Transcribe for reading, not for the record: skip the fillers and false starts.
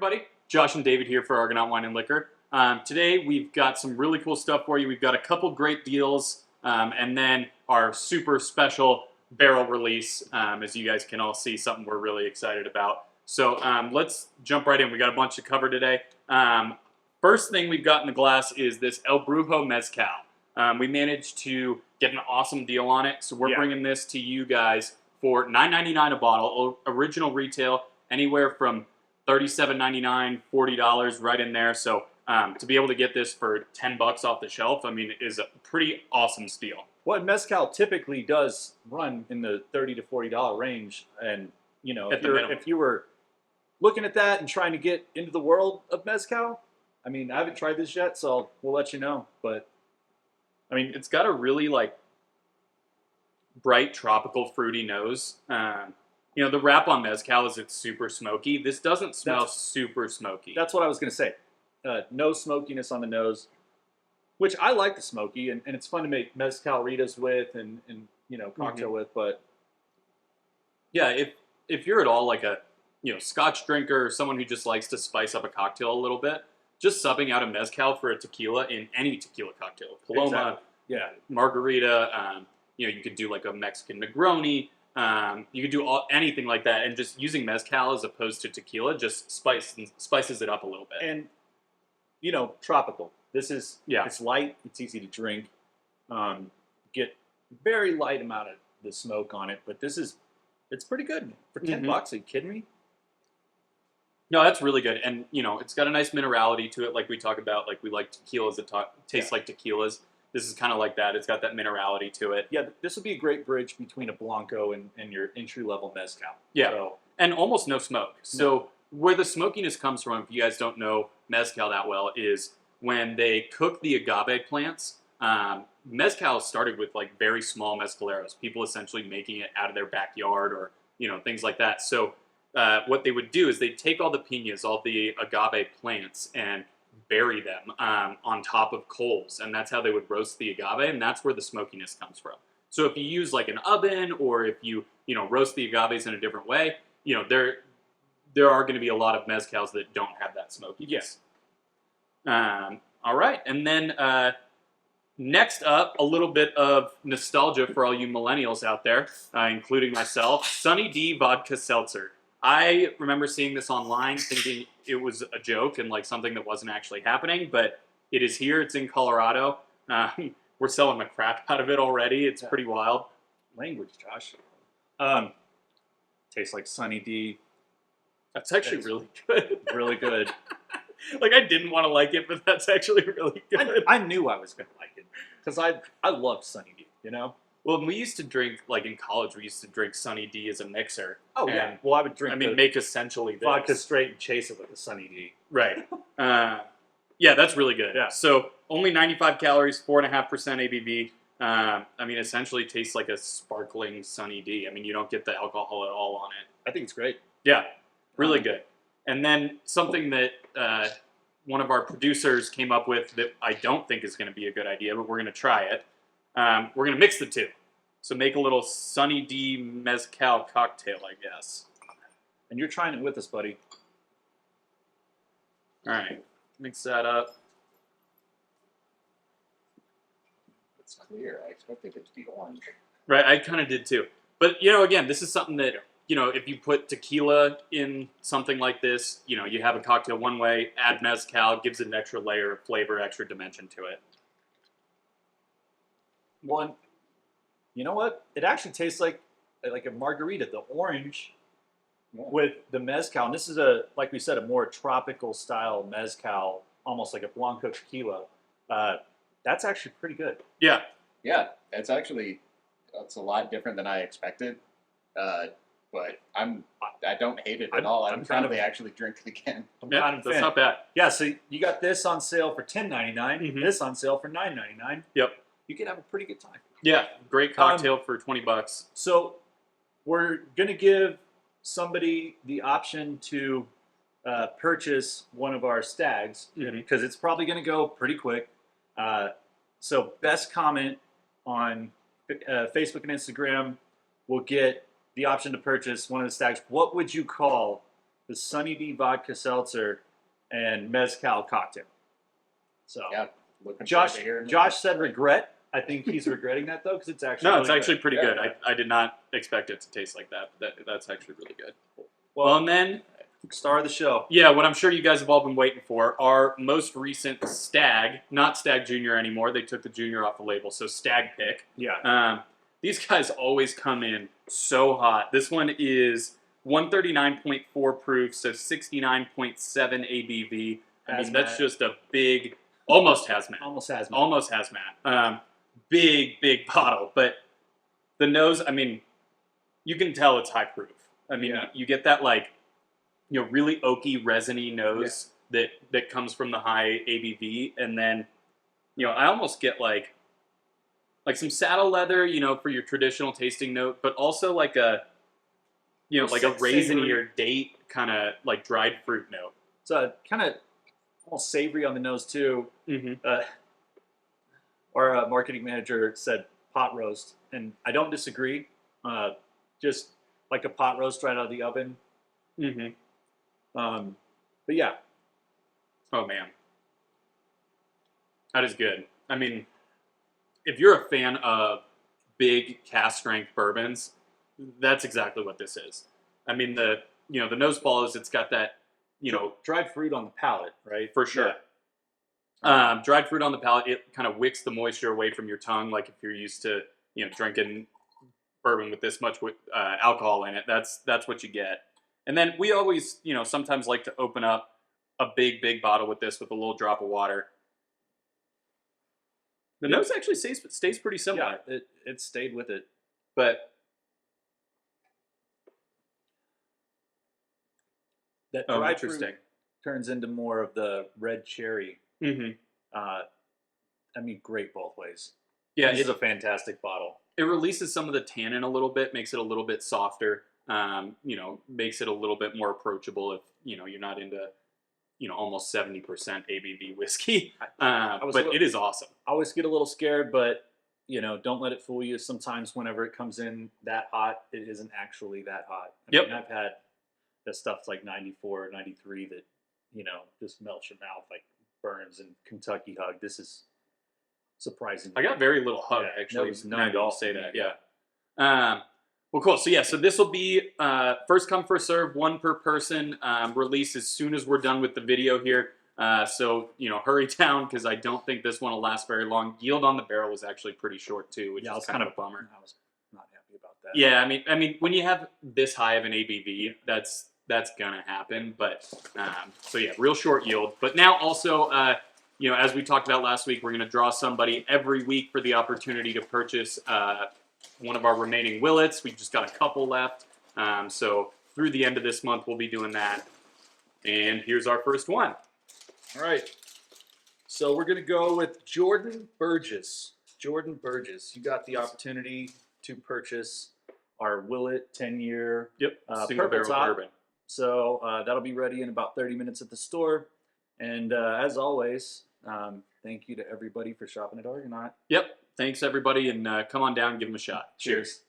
everybody, Josh and David here for Argonaut Wine and Liquor. Today we've got some really cool stuff for you. We've got a couple great deals and then our super special barrel release, as you guys can all see, something we're really excited about. So let's jump right in. We got a bunch to cover today. First thing we've got in the glass is this El Brujo Mezcal. We managed to get an awesome deal on it, so we're bringing this to you guys for $9.99 a bottle. Original retail, anywhere from $37.99, $40 right in there. So to be able to get this for $10 off the shelf, I mean, is a pretty awesome steal. Well, mezcal typically does run in the $30 to $40 range, and you know, if you were looking at that and trying to get into the world of mezcal, I mean, I haven't tried this yet, so we'll let you know. But I mean, it's got a really like bright tropical fruity nose. You know, the wrap on mezcal is it's super smoky. This doesn't smell super smoky. That's what I was going to say. No smokiness on the nose, which I like the smoky, and it's fun to make mezcalritas with and you know, cocktail with. But yeah, if you're at all like a Scotch drinker or someone who just likes to spice up a cocktail a little bit, just subbing out a mezcal for a tequila in any tequila cocktail, Paloma, margarita. You could do like a Mexican Negroni. You could do anything like that, and just using mezcal as opposed to tequila just spices it up a little bit. And you know, tropical. This is it's light. It's easy to drink. Get very light amount of the smoke on it, but it's pretty good for $10. Are you kidding me? No, that's really good, and it's got a nice minerality to it, like we talk about. Like we like tequilas that taste like tequilas. This is kind of like that. It's got that minerality to it. Yeah, this would be a great bridge between a Blanco and your entry-level mezcal. Yeah, and almost no smoke. So where the smokiness comes from, if you guys don't know mezcal that well, is when they cook the agave plants. Mezcal started with like very small mezcaleros, people essentially making it out of their backyard or things like that. So what they would do is they'd take all the piñas, all the agave plants, and bury them on top of coals, and that's how they would roast the agave, and that's where the smokiness comes from. So if you use like an oven, or if you roast the agaves in a different way, there are going to be a lot of mezcals that don't have that smokiness. All right, and then next up, a little bit of nostalgia for all you millennials out there, including myself. SunnyD Vodka Seltzer. I remember seeing this online, thinking it was a joke and like something that wasn't actually happening, but it is here. It's in Colorado. We're selling the crap out of it already. It's pretty wild. Language, Josh. Tastes like SunnyD. That's actually really good. Really good. Like, I didn't want to like it, but that's actually really good. I knew I was going to like it because I loved SunnyD, Well, we used to drink, like in college, we used to drink SunnyD as a mixer. Oh, yeah. Well, I would drink make essentially this. Vodka straight and chase it with a SunnyD. Right. Yeah, that's really good. Yeah. So, only 95 calories, 4.5% ABV. Essentially tastes like a sparkling SunnyD. I mean, you don't get the alcohol at all on it. I think it's great. Yeah, really good. And then something that one of our producers came up with that I don't think is going to be a good idea, but we're going to try it. We're going to mix the two. So make a little SunnyD Mezcal cocktail, I guess. And you're trying it with us, buddy. All right. Mix that up. It's clear. I expected it to be orange. Right, I kind of did too. But, again, this is something that, if you put tequila in something like this, you have a cocktail one way, add mezcal, gives it an extra layer of flavor, extra dimension to it. One, you know what? It actually tastes like a margarita. The orange with the mezcal. And this is like we said, a more tropical style mezcal, almost like a Blanco tequila. That's actually pretty good. Yeah. Yeah, it's a lot different than I expected. But I don't hate it at all. I'm trying to actually drink it again. That's not bad. Yeah, so you got this on sale for $10.99. This on sale for $9.99. Yep. You can have a pretty good time. Yeah, great cocktail for $20. So we're going to give somebody the option to purchase one of our Staggs because it's probably going to go pretty quick. So best comment on Facebook and Instagram will get the option to purchase one of the Staggs. What would you call the SunnyD vodka seltzer and mezcal cocktail. So Yeah, looking Josh, forward to hearing Josh said regret. I think he's regretting that though, because it's actually No, really it's actually good. pretty Yeah. good. I did not expect it to taste like that. That's actually really good. Well, and then Star of the show. yeah, what I'm sure you guys have all been waiting for, our most recent Stagg, not Stagg Junior anymore. They took the Junior off the label, so Stagg pick. Yeah. These guys always come in so hot. This one is 139.4 proof, so 69.7 ABV. I mean, that's Hazmat. just a big, almost hazmat. Almost has me. Almost hazmat. Big bottle. But the nose, I mean, you can tell it's high proof. I mean, Yeah. you get that, like, really oaky, resiny nose that comes from the high ABV. And then, I almost get, like some saddle leather, for your traditional tasting note, but also like a, like a raisiny or date kind of like dried fruit note. It's kind of almost savory on the nose too. Mm-hmm. Our marketing manager said pot roast, and I don't disagree. Just like a pot roast right out of the oven. Mm-hmm. But yeah, Oh man, that is good. I mean, if you're a fan of big cask strength bourbons, that's exactly what this is. I mean, the nose follows. It's got that, dried fruit on the palate, right? for sure. Dried fruit on the palate, it kind of wicks the moisture away from your tongue. Like if you're used to, drinking bourbon with this much alcohol in it, that's what you get. And then we always, sometimes like to open up a big bottle with this with a little drop of water. The nose actually stays pretty similar. Yeah, it stayed with it. But That dried fruit interesting. turns into more of the red cherry. Mm-hmm. I mean, great both ways. Yeah, This is a fantastic bottle. it releases some of the tannin a little bit, makes it a little bit softer. Makes it a little bit more approachable if you're not into almost 70% ABV whiskey. But it is awesome. I always get a little scared, but don't let it fool you. Sometimes whenever it comes in that hot, it isn't actually that hot. I mean, I've had that stuff's like 94 or 93 that just melts your mouth like burns and Kentucky hug. This is surprising. I got very little hug actually. No, it's Now none that at you all. say that, yeah. Well, cool. So so this will be first come, first serve, one per person. Release as soon as we're done with the video here. So hurry down because I don't think this one will last very long. Yield on the barrel was actually pretty short too, which is kind of a bummer. I was not happy about that. Yeah, I mean, when you have this high of an ABV, that's gonna happen. But so yeah, real short yield. But now also, as we talked about last week, we're gonna draw somebody every week for the opportunity to purchase one of our remaining Willets. We've just got a couple left. So through the end of this month, we'll be doing that. And here's our first one. All right. So we're going to go with Jordan Burgess. Jordan Burgess, you got the opportunity to purchase our Willet 10-year Single purple barrel top. bourbon. So that'll be ready in about 30 minutes at the store. And as always, thank you to everybody for shopping at Argonaut. Yep. Thanks everybody, and come on down and give them a shot. Cheers.